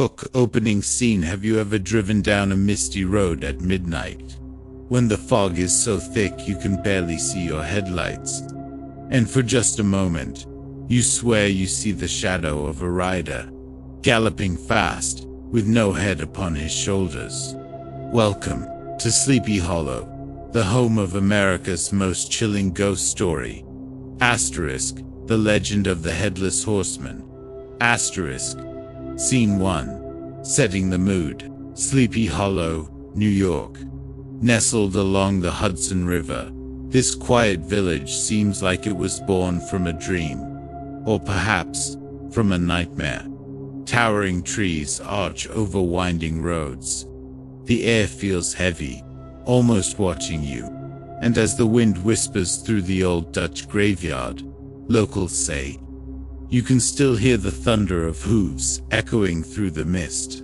Hook opening scene. Have you ever driven down a misty road at midnight, when the fog is so thick you can barely see your headlights, and for just a moment, you swear you see the shadow of a rider, galloping fast, with no head upon his shoulders? Welcome to Sleepy Hollow, the home of America's most chilling ghost story. Asterisk, the legend of the Headless Horseman. Asterisk. Scene 1. Setting the mood. Sleepy Hollow, New York. Nestled along the Hudson River, this quiet village seems like it was born from a dream, or perhaps from a nightmare. Towering trees arch over winding roads. The air feels heavy, almost watching you, and as the wind whispers through the old Dutch graveyard, locals say, you can still hear the thunder of hooves echoing through the mist.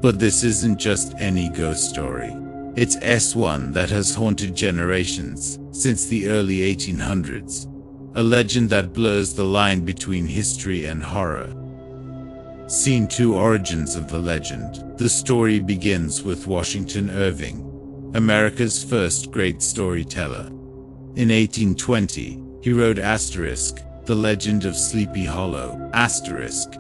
But this isn't just any ghost story. It's one that has haunted generations since the early 1800s. A legend that blurs the line between history and horror. Scene 2. Origins of the legend. The story begins with Washington Irving, America's first great storyteller. In 1820, he wrote Asterisk, The Legend of Sleepy Hollow, Asterisk,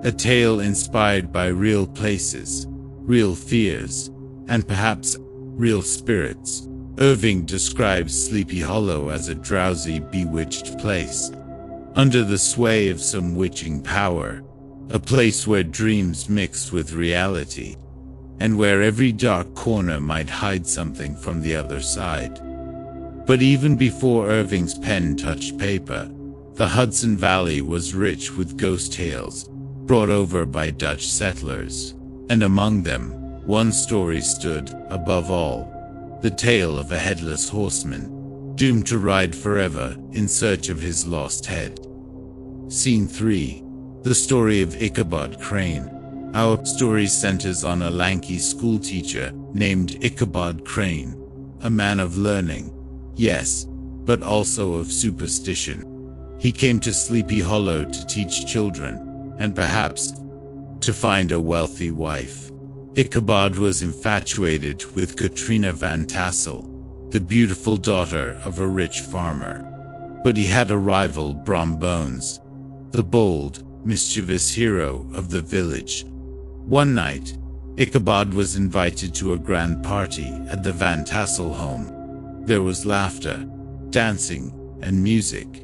a tale inspired by real places, real fears, and perhaps real spirits. Irving describes Sleepy Hollow as a drowsy, bewitched place, under the sway of some witching power, a place where dreams mixed with reality, and where every dark corner might hide something from the other side. But even before Irving's pen touched paper, the Hudson Valley was rich with ghost tales, brought over by Dutch settlers, and among them, one story stood above all, the tale of a headless horseman, doomed to ride forever in search of his lost head. Scene 3. The story of Ichabod Crane. Our story centers on a lanky schoolteacher named Ichabod Crane, a man of learning, yes, but also of superstition. He came to Sleepy Hollow to teach children, and perhaps to find a wealthy wife. Ichabod was infatuated with Katrina Van Tassel, the beautiful daughter of a rich farmer. But he had a rival, Brom Bones, the bold, mischievous hero of the village. One night, Ichabod was invited to a grand party at the Van Tassel home. There was laughter, dancing, and music.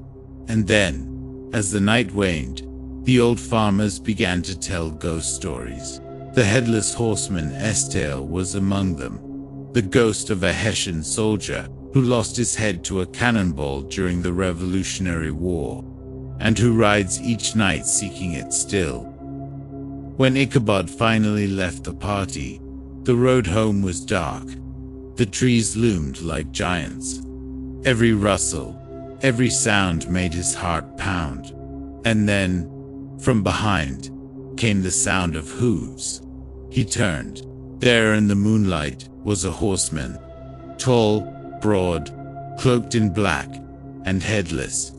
And then, as the night waned, the old farmers began to tell ghost stories. The Headless Horseman's tale was among them. The ghost of a Hessian soldier who lost his head to a cannonball during the Revolutionary War, and who rides each night seeking it still. When Ichabod finally left the party, the road home was dark. The trees loomed like giants. Every rustle, every sound made his heart pound. And then, from behind, came the sound of hooves. He turned. There in the moonlight was a horseman, tall, broad, cloaked in black, and headless.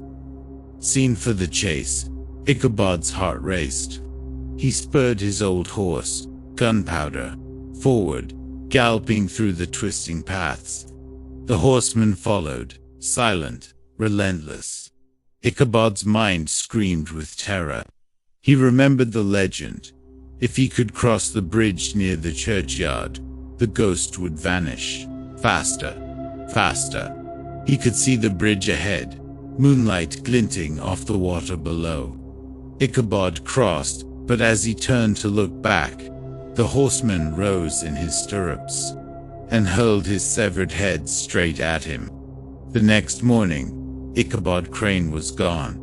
Seen for the chase, Ichabod's heart raced. He spurred his old horse, Gunpowder, forward, galloping through the twisting paths. The horseman followed, silent, relentless. Ichabod's mind screamed with terror. He remembered the legend. If he could cross the bridge near the churchyard, the ghost would vanish. Faster, faster. He could see the bridge ahead, moonlight glinting off the water below. Ichabod crossed, but as he turned to look back, the horseman rose in his stirrups and hurled his severed head straight at him. The next morning, Ichabod Crane was gone.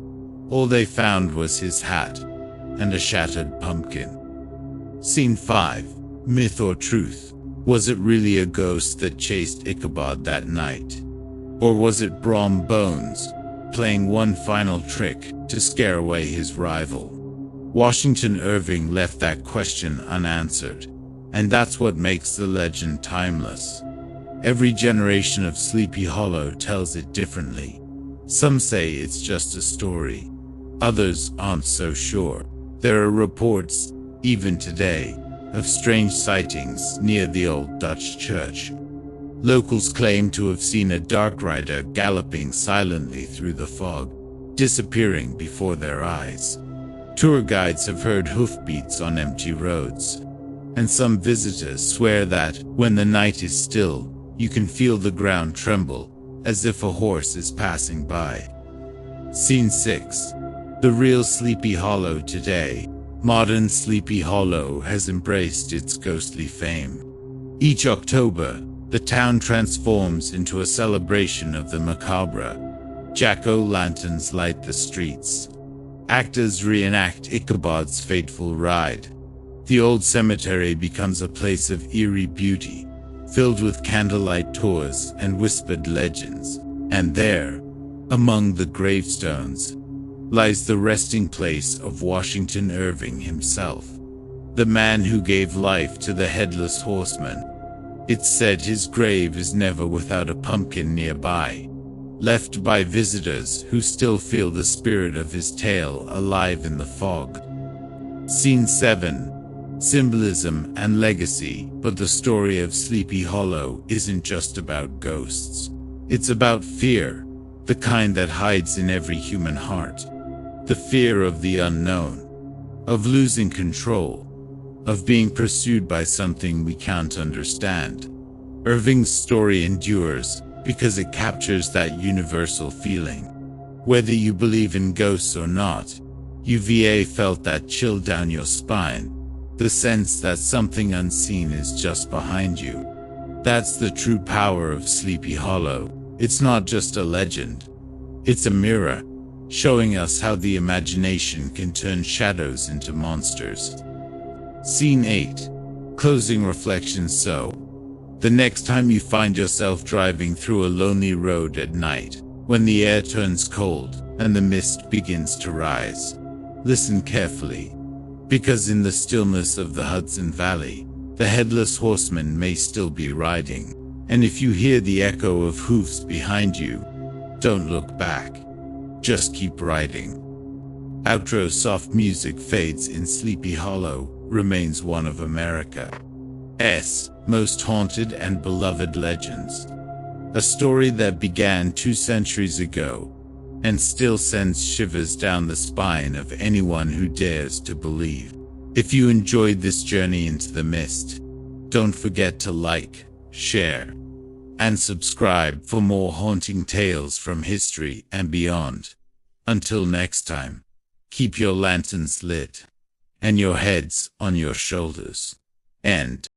All they found was his hat and a shattered pumpkin. Scene 5. Myth or truth? Was it really a ghost that chased Ichabod that night? Or was it Brom Bones, playing one final trick to scare away his rival? Washington Irving left that question unanswered, and that's what makes the legend timeless. Every generation of Sleepy Hollow tells it differently. Some say it's just a story. Others aren't so sure. There are reports, even today, of strange sightings near the old Dutch church. Locals claim to have seen a dark rider galloping silently through the fog, disappearing before their eyes. Tour guides have heard hoofbeats on empty roads, and some visitors swear that, when the night is still, you can feel the ground tremble, as if a horse is passing by. Scene 6. The real Sleepy Hollow today. Modern Sleepy Hollow has embraced its ghostly fame. Each October, the town transforms into a celebration of the macabre. Jack-o'-lanterns light the streets. Actors reenact Ichabod's fateful ride. The old cemetery becomes a place of eerie beauty, filled with candlelight tours and whispered legends. And there, among the gravestones, lies the resting place of Washington Irving himself, the man who gave life to the Headless Horseman. It's said his grave is never without a pumpkin nearby, left by visitors who still feel the spirit of his tale alive in the fog. Scene 7. Symbolism and legacy. But the story of Sleepy Hollow isn't just about ghosts. It's about fear, the kind that hides in every human heart. The fear of the unknown, of losing control, of being pursued by something we can't understand. Irving's story endures because it captures that universal feeling. Whether you believe in ghosts or not, you've felt that chill down your spine, the sense that something unseen is just behind you. That's the true power of Sleepy Hollow. It's not just a legend. It's a mirror, showing us how the imagination can turn shadows into monsters. Scene 8. Closing reflections. So, the next time you find yourself driving through a lonely road at night, when the air turns cold and the mist begins to rise, listen carefully, because in the stillness of the Hudson Valley, the Headless Horseman may still be riding, and if you hear the echo of hoofs behind you, don't look back. Just keep riding. Outro. Soft music fades in. Sleepy Hollow remains one of America's most haunted and beloved legends. A story that began 2 centuries ago and still sends shivers down the spine of anyone who dares to believe. If you enjoyed this journey into the mist, don't forget to like, share, and subscribe for more haunting tales from history and beyond. Until next time, keep your lanterns lit and your heads on your shoulders. End.